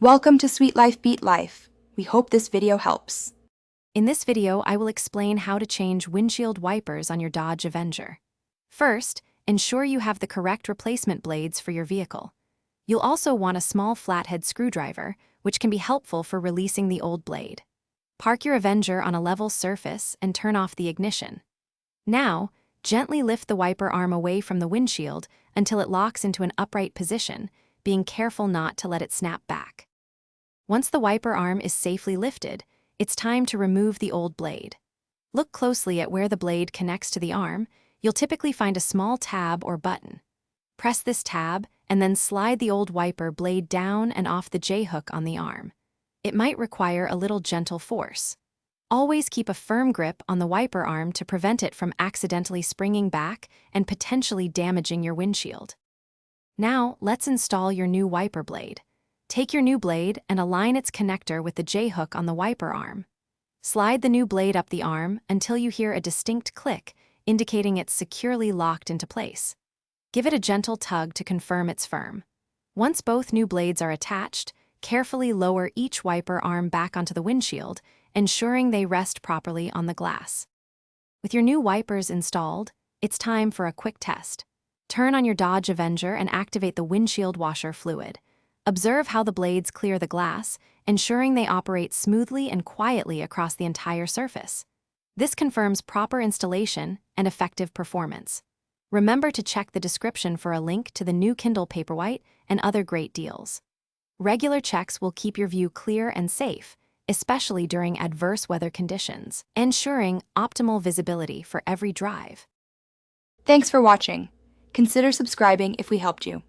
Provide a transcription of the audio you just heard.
Welcome to Sweet Life Beat Life. We hope this video helps. In this video, I will explain how to change windshield wipers on your Dodge Avenger. First, ensure you have the correct replacement blades for your vehicle. You'll also want a small flathead screwdriver, which can be helpful for releasing the old blade. Park your Avenger on a level surface and turn off the ignition. Now, gently lift the wiper arm away from the windshield until it locks into an upright position, being careful not to let it snap back. Once the wiper arm is safely lifted, it's time to remove the old blade. Look closely at where the blade connects to the arm. You'll typically find a small tab or button. Press this tab and then slide the old wiper blade down and off the J-hook on the arm. It might require a little gentle force. Always keep a firm grip on the wiper arm to prevent it from accidentally springing back and potentially damaging your windshield. Now, let's install your new wiper blade. Take your new blade and align its connector with the J-hook on the wiper arm. Slide the new blade up the arm until you hear a distinct click, indicating it's securely locked into place. Give it a gentle tug to confirm it's firm. Once both new blades are attached, carefully lower each wiper arm back onto the windshield, ensuring they rest properly on the glass. With your new wipers installed, it's time for a quick test. Turn on your Dodge Avenger and activate the windshield washer fluid. Observe how the blades clear the glass, ensuring they operate smoothly and quietly across the entire surface. This confirms proper installation and effective performance. Remember to check the description for a link to the new Kindle Paperwhite and other great deals. Regular checks will keep your view clear and safe, especially during adverse weather conditions, ensuring optimal visibility for every drive. Thanks for watching. Consider subscribing if we helped you.